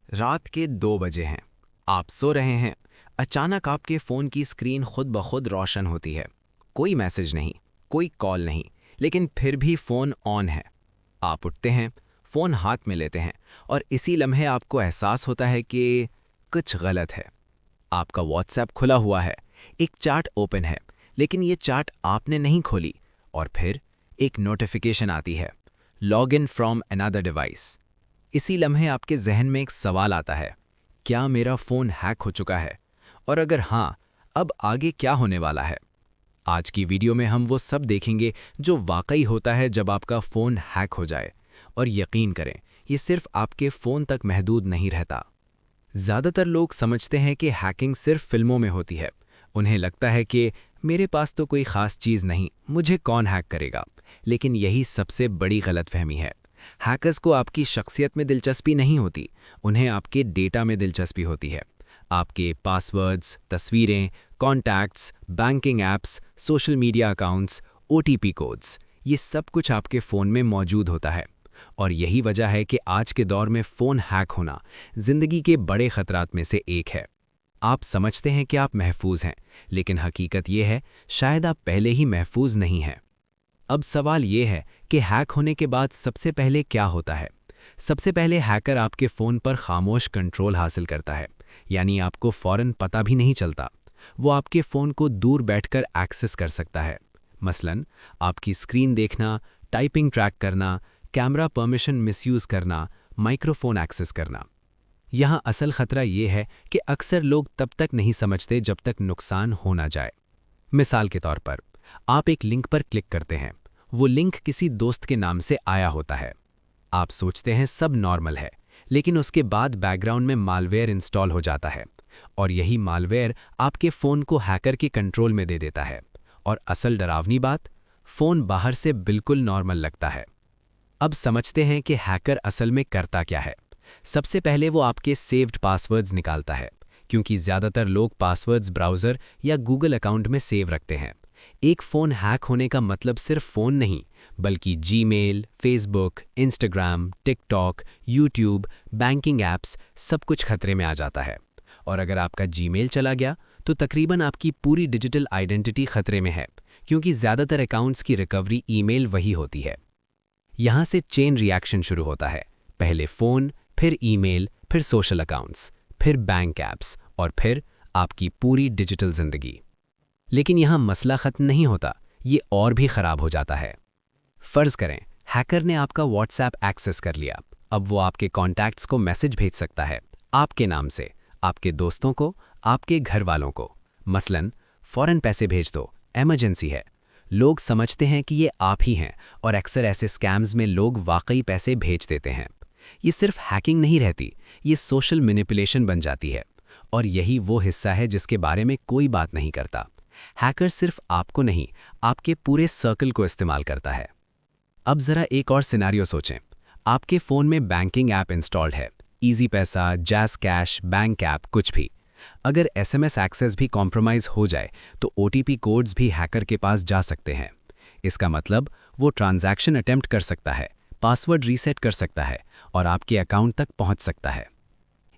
रात के 2 बजे हैं। आप सो रहे हैं। अचानक आपके फ़ोन की स्क्रीन खुद ब खुद रोशन होती है। कोई मैसेज नहीं, कोई कॉल नहीं, लेकिन फिर भी फ़ोन ऑन है। आप उठते हैं, फ़ोन हाथ में लेते हैं और इसी लम्हे आपको एहसास होता है कि कुछ गलत है। आपका व्हाट्सएप खुला हुआ है, एक चैट ओपन है, लेकिन ये चैट आपने नहीं खोली और फिर एक नोटिफिकेशन आती है, log in from another device. इसी लम्हे आपके जहन में एक सवाल आता है, क्या मेरा फ़ोन हैक हो चुका है? और अगर हाँ, अब आगे क्या होने वाला है? आज की वीडियो में हम वो सब देखेंगे जो वाकई होता है जब आपका फ़ोन हैक हो जाए। और यकीन करें, ये सिर्फ आपके फ़ोन तक महदूद नहीं रहता। ज़्यादातर लोग समझते हैं कि हैकिंग सिर्फ फिल्मों में होती है। उन्हें लगता है कि मेरे पास तो कोई ख़ास चीज़ नहीं, मुझे कौन हैक करेगा। लेकिन यही सबसे बड़ी गलतफहमी है। हैकर्स को आपकी शख्सियत में दिलचस्पी नहीं होती, उन्हें आपके डेटा में दिलचस्पी होती है। आपके पासवर्ड्स, तस्वीरें, contacts, banking apps, social media accounts, OTP codes, ये सब कुछ आपके फ़ोन में मौजूद होता है। और यही वजह है कि आज के दौर में फ़ोन हैक होना ज़िंदगी के बड़े खतरात में से एक है। आप समझते हैं कि आप महफूज हैं, लेकिन हकीकत ये है, शायद आप पहले ही महफूज नहीं हैं। अब सवाल ये है कि हैक होने के बाद सबसे पहले क्या होता है। सबसे पहले हैकर आपके फ़ोन पर खामोश कंट्रोल हासिल करता है, यानी आपको फ़ौरन पता भी नहीं चलता। वो आपके फ़ोन को दूर बैठकर एक्सेस कर सकता है। मसलन, आपकी स्क्रीन देखना, टाइपिंग ट्रैक करना, कैमरा परमिशन मिसयूज़ करना, माइक्रोफोन एक्सेस करना। यहाँ असल खतरा ये है कि अक्सर लोग तब तक नहीं समझते जब तक नुकसान हो ना जाए। मिसाल के तौर पर, आप एक लिंक पर क्लिक करते हैं। वो लिंक किसी दोस्त के नाम से आया होता है। आप सोचते हैं सब नॉर्मल है, लेकिन उसके बाद बैकग्राउंड में मालवेयर इंस्टॉल हो जाता है और यही मालवेयर आपके फ़ोन को हैकर के कंट्रोल में दे देता है। और असल डरावनी बात, फ़ोन बाहर से बिल्कुल नॉर्मल लगता है। अब समझते हैं कि हैकर असल में करता क्या है। सबसे पहले वो आपके सेव्ड पासवर्ड्स निकालता है, क्योंकि ज़्यादातर लोग पासवर्ड्स ब्राउज़र या गूगल अकाउंट में सेव रखते हैं। एक फ़ोन हैक होने का मतलब सिर्फ फ़ोन नहीं, बल्कि Gmail, Facebook, Instagram, TikTok, YouTube, banking apps, सब कुछ खतरे में आ जाता है। और अगर आपका जीमेल चला गया, तो तकरीबन आपकी पूरी डिजिटल आइडेंटिटी खतरे में है, क्योंकि ज़्यादातर अकाउंट्स की रिकवरी ईमेल वही होती है। यहाँ से चेन रिएक्शन शुरू होता है, पहले फ़ोन, फिर ईमेल, फिर सोशल अकाउंट्स, फिर बैंक ऐप्स और फिर आपकी पूरी डिजिटल ज़िंदगी। लेकिन यहाँ मसला ख़त्म नहीं होता, ये और भी ख़राब हो जाता है। फ़र्ज़ करें, हैकर ने आपका व्हाट्सएप एक्सेस कर लिया। अब वो आपके कॉन्टैक्ट्स को मैसेज भेज सकता है, आपके नाम से, आपके दोस्तों को, आपके घर वालों को। मसलन, फ़ौरन पैसे भेज दो, इमरजेंसी है। लोग समझते हैं कि ये आप ही हैं और अक्सर ऐसे स्कैम्स में लोग वाकई पैसे भेज देते हैं। ये सिर्फ हैकिंग नहीं रहती, ये सोशल मैनिपुलेशन बन जाती है। और यही वो हिस्सा है जिसके बारे में कोई बात नहीं करता। हैकर सिर्फ आपको नहीं, आपके पूरे सर्कल को इस्तेमाल करता है। अब ज़रा एक और सिनेरियो सोचें। आपके फ़ोन में बैंकिंग ऐप इंस्टॉल्ड है, इजी पैसा, जैज़ कैश, बैंक ऐप, कुछ भी। अगर एसएमएस एक्सेस भी कॉम्प्रोमाइज़ हो जाए, तो ओटीपी कोड्स भी हैकर के पास जा सकते हैं। इसका मतलब वो ट्रांजैक्शन अटेम्प्ट कर सकता है, पासवर्ड रीसेट कर सकता है और आपके अकाउंट तक पहुंच सकता है।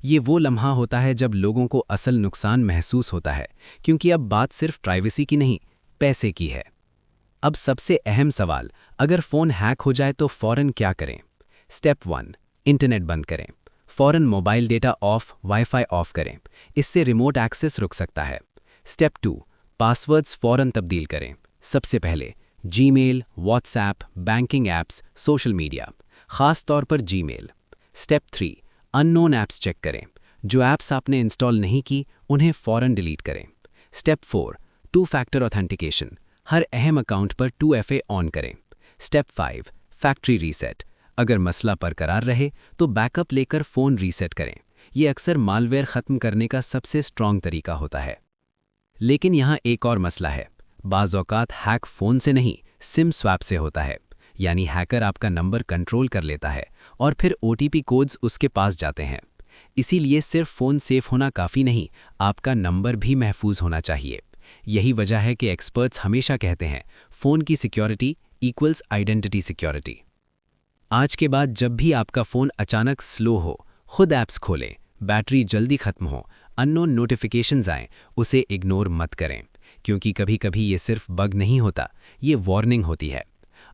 ये वो लम्हा होता है जब लोगों को असल नुकसान महसूस होता है, क्योंकि अब बात सिर्फ प्राइवेसी की नहीं, पैसे की है। अब सबसे अहम सवाल, अगर फ़ोन हैक हो जाए तो फ़ौरन क्या करें? स्टेप 1, इंटरनेट बंद करें। फ़ौरन mobile data of, wifi of करें, इससे रिमोट एक्सेस रुक सकता है। स्टेप 2, पासवर्ड्स फ़ौरन तब्दील करें। सबसे पहले Gmail, WhatsApp, banking apps, social media, ख़ास तौर पर Gmail. Step 3, unknown apps check करें। जो ऐप्स आपने इंस्टॉल नहीं की, उन्हें फ़ौरन डिलीट करें। स्टेप 4, टू फैक्टर ऑथेंटिकेशन, हर अहम अकाउंट पर 2FA ऑन करें। स्टेप 5, फैक्ट्री रीसेट, अगर मसला बरकरार रहे तो बैकअप लेकर फ़ोन रीसेट करें। ये अक्सर मालवेयर ख़त्म करने का सबसे स्ट्रॉन्ग तरीका होता है। लेकिन यहाँ एक और मसला है, बाज़ औक़ात हैक फ़ोन से नहीं, सिम स्वैप से होता है। यानी हैकर आपका नंबर कंट्रोल कर लेता है और फिर ओटीपी कोड्स उसके पास जाते हैं। इसीलिए सिर्फ फ़ोन सेफ होना काफ़ी नहीं, आपका नंबर भी महफूज होना चाहिए। यही वजह है कि एक्सपर्ट्स हमेशा कहते हैं, फ़ोन की सिक्योरिटी इक्वल्स आइडेंटिटी सिक्योरिटी। आज के बाद जब भी आपका फ़ोन अचानक स्लो हो, खुद ऐप्स खोलें, बैटरी जल्दी खत्म हो, अननोन नोटिफिकेशंस आएं, उसे इग्नोर मत करें, क्योंकि कभी-कभी ये सिर्फ बग नहीं होता, ये वार्निंग होती है।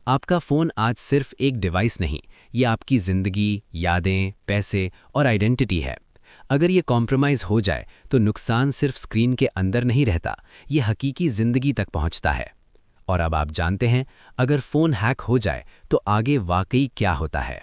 आपका फ़ोन आज सिर्फ एक डिवाइस नहीं, ये आपकी ज़िंदगी, यादें, पैसे और आइडेंटिटी है। अगर ये कॉम्प्रोमाइज़ हो जाए तो नुकसान सिर्फ स्क्रीन के अंदर नहीं रहता, ये हकीकी ज़िंदगी तक पहुंचता है। और अब आप जानते हैं, अगर फ़ोन हैक हो जाए तो आगे वाकई क्या होता है।